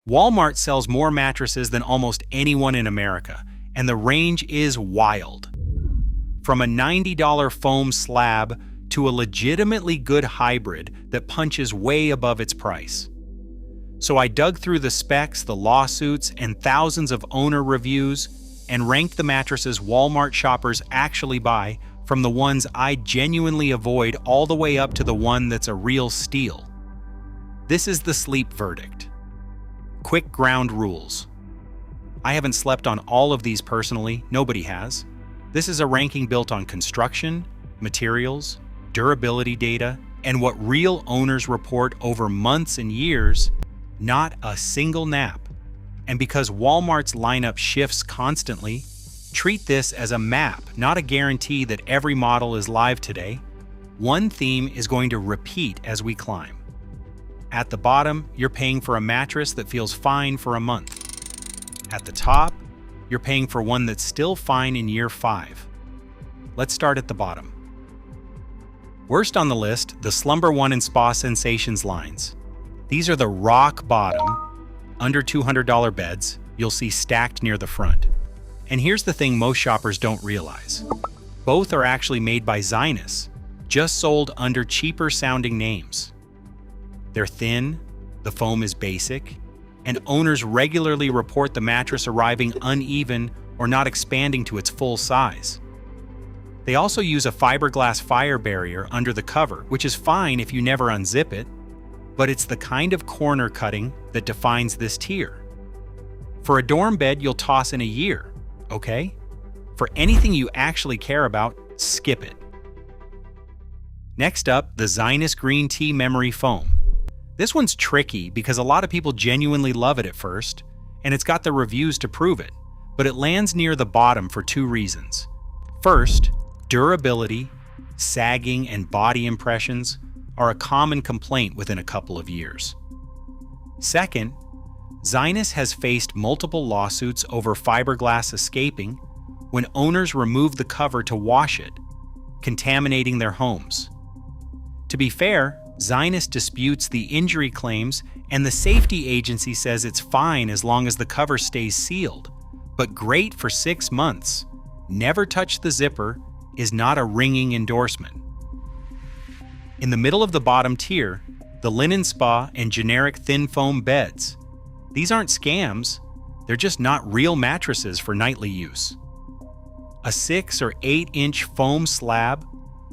Walmart sells more mattresses than almost anyone in America, and the range is wild. From a $90 foam slab to a legitimately good hybrid that punches way above its price. So I dug through the specs, the lawsuits, and thousands of owner reviews and ranked the mattresses Walmart shoppers actually buy from the ones I genuinely avoid all the way up to the one that's a real steal. This is the sleep verdict. Quick ground rules. I haven't slept on all of these personally, nobody has. This is a ranking built on construction, materials, durability data, and what real owners report over months and years, not a single nap. And because Walmart's lineup shifts constantly, treat this as a map, not a guarantee that every model is live today. One theme is going to repeat as we climb. At the bottom, you're paying for a mattress that feels fine for a month. At the top, you're paying for one that's still fine in year 5. Let's start at the bottom. Worst on the list, the Slumber One and Spa Sensations lines. These are the rock bottom, under $200 beds you'll see stacked near the front. And here's the thing most shoppers don't realize. Both are actually made by Zinus, just sold under cheaper sounding names. They're thin, the foam is basic, and owners regularly report the mattress arriving uneven or not expanding to its full size. They also use a fiberglass fire barrier under the cover, which is fine if you never unzip it, but it's the kind of corner cutting that defines this tier. For a dorm bed, you'll toss in a year, okay? For anything you actually care about, skip it. Next up, the Zinus Green Tea Memory Foam. This one's tricky because a lot of people genuinely love it at first, and it's got the reviews to prove it, but it lands near the bottom for 2 reasons. First, durability, sagging, and body impressions are a common complaint within a couple of years. Second, Zinus has faced multiple lawsuits over fiberglass escaping when owners remove the cover to wash it, contaminating their homes. To be fair, Zinus disputes the injury claims, and the safety agency says it's fine as long as the cover stays sealed, but great for 6 months. Never touch the zipper is not a ringing endorsement. In the middle of the bottom tier, the linen spa and generic thin foam beds. These aren't scams, they're just not real mattresses for nightly use. A 6 or 8-inch foam slab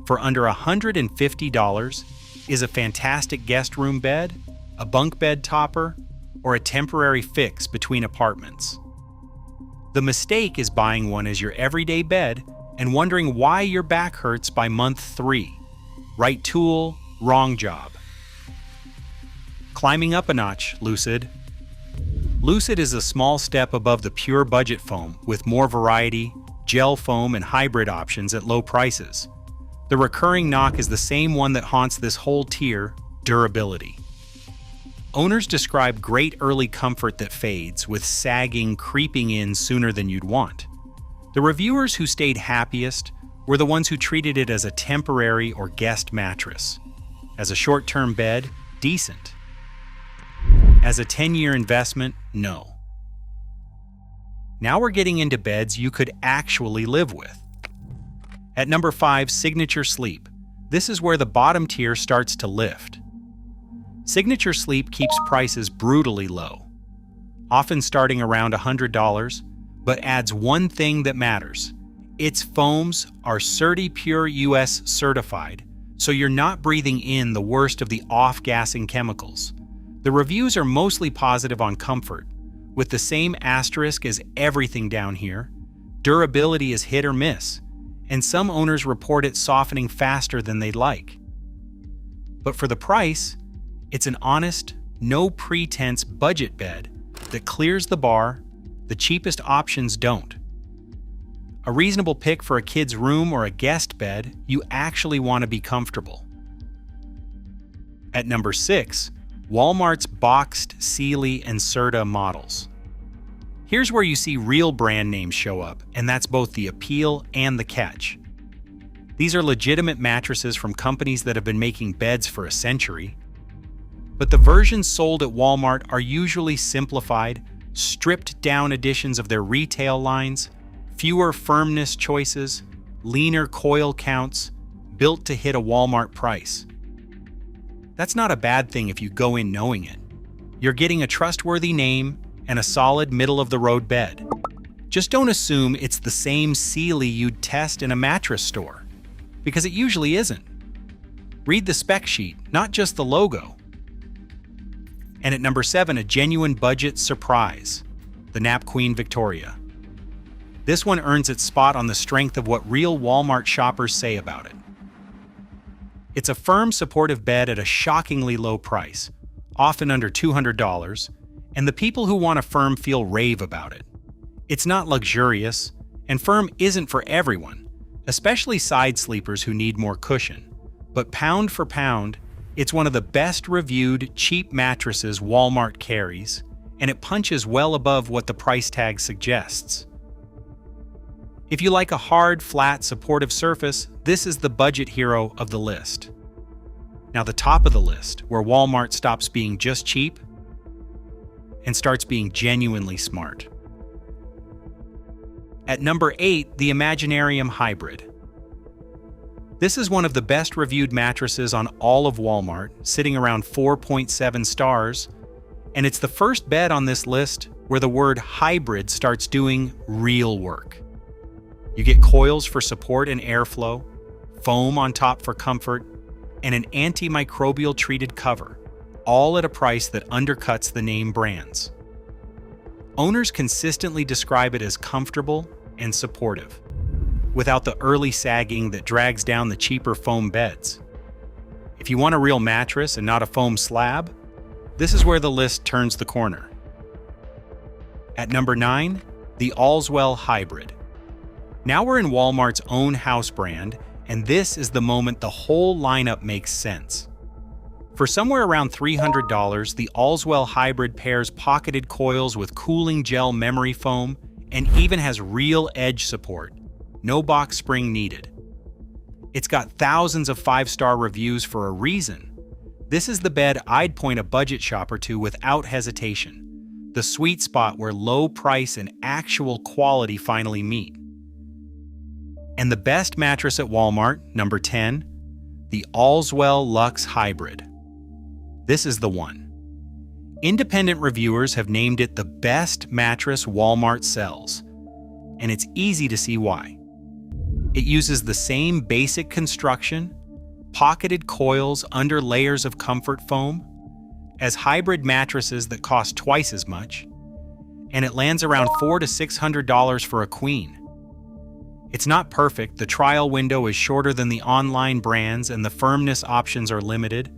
for under $150 is a fantastic guest room bed, a bunk bed topper, or a temporary fix between apartments. The mistake is buying one as your everyday bed and wondering why your back hurts by month 3. Right tool, wrong job. Climbing up a notch, Lucid. Lucid is a small step above the pure budget foam with more variety, gel foam, and hybrid options at low prices. The recurring knock is the same one that haunts this whole tier: durability. Owners describe great early comfort that fades, with sagging creeping in sooner than you'd want. The reviewers who stayed happiest were the ones who treated it as a temporary or guest mattress. As a short-term bed, decent. As a 10-year investment, no. Now we're getting into beds you could actually live with. At number 5, Signature Sleep. This is where the bottom tier starts to lift. Signature Sleep keeps prices brutally low, often starting around $100, but adds one thing that matters. Its foams are CertiPure US certified, so you're not breathing in the worst of the off-gassing chemicals. The reviews are mostly positive on comfort, with the same asterisk as everything down here. Durability is hit or miss, and some owners report it softening faster than they'd like. But for the price, it's an honest, no-pretense budget bed that clears the bar. The cheapest options don't. A reasonable pick for a kid's room or a guest bed. You actually want to be comfortable. At number 6, Walmart's boxed Sealy and Serta models. Here's where you see real brand names show up, and that's both the appeal and the catch. These are legitimate mattresses from companies that have been making beds for a century. But the versions sold at Walmart are usually simplified, stripped-down editions of their retail lines, fewer firmness choices, leaner coil counts, built to hit a Walmart price. That's not a bad thing if you go in knowing it. You're getting a trustworthy name and a solid middle-of-the-road bed. Just don't assume it's the same Sealy you'd test in a mattress store, because it usually isn't. Read the spec sheet, not just the logo. And at number 7, a genuine budget surprise, the Nap Queen Victoria. This one earns its spot on the strength of what real Walmart shoppers say about it. It's a firm, supportive bed at a shockingly low price, often under $200, and the people who want a firm feel rave about it. It's not luxurious, and firm isn't for everyone, especially side sleepers who need more cushion. But pound for pound, it's one of the best-reviewed, cheap mattresses Walmart carries, and it punches well above what the price tag suggests. If you like a hard, flat, supportive surface, this is the budget hero of the list. Now the top of the list, where Walmart stops being just cheap and starts being genuinely smart. At number 8, the Imaginarium Hybrid. This is one of the best-reviewed mattresses on all of Walmart, sitting around 4.7 stars, and it's the first bed on this list where the word hybrid starts doing real work. You get coils for support and airflow, foam on top for comfort, and an antimicrobial treated cover, all at a price that undercuts the name brands. Owners consistently describe it as comfortable and supportive, without the early sagging that drags down the cheaper foam beds. If you want a real mattress and not a foam slab, this is where the list turns the corner. At number 9, the Allswell Hybrid. Now we're in Walmart's own house brand, and this is the moment the whole lineup makes sense. For somewhere around $300, the Allswell Hybrid pairs pocketed coils with cooling gel memory foam and even has real edge support. No box spring needed. It's got thousands of 5-star reviews for a reason. This is the bed I'd point a budget shopper to without hesitation. The sweet spot where low price and actual quality finally meet. And the best mattress at Walmart, number 10, the Allswell Luxe Hybrid. This is the one. Independent reviewers have named it the best mattress Walmart sells, and it's easy to see why. It uses the same basic construction, pocketed coils under layers of comfort foam, as hybrid mattresses that cost twice as much, and it lands around $400 to $600 for a queen. It's not perfect, the trial window is shorter than the online brands and the firmness options are limited,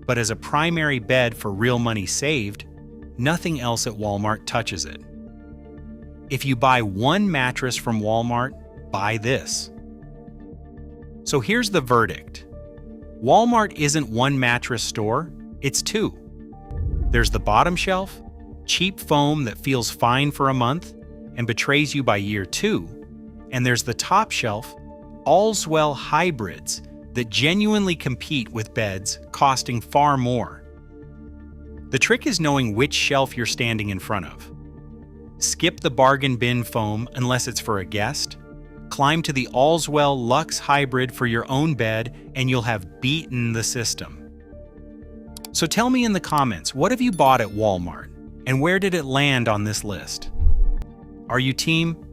but as a primary bed for real money saved, nothing else at Walmart touches it. If you buy one mattress from Walmart, buy this. So here's the verdict. Walmart isn't one mattress store, it's two. There's the bottom shelf, cheap foam that feels fine for a month and betrays you by year 2. And there's the top shelf, Allswell hybrids that genuinely compete with beds costing far more. The trick is knowing which shelf you're standing in front of. Skip the bargain bin foam unless it's for a guest. Climb to the Allswell Luxe Hybrid for your own bed and you'll have beaten the system. So tell me in the comments, what have you bought at Walmart and where did it land on this list? Are you team,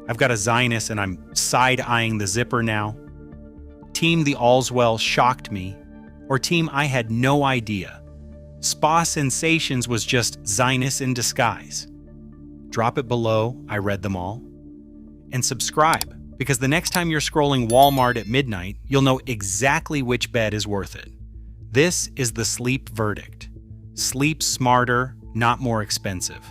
I've got a Zinus and I'm side-eyeing the zipper now? Team the Allswell shocked me, or team I had no idea. Spa Sensations was just Zinus in disguise. Drop it below, I read them all. And subscribe, because the next time you're scrolling Walmart at midnight, you'll know exactly which bed is worth it. This is the sleep verdict. Sleep smarter, not more expensive.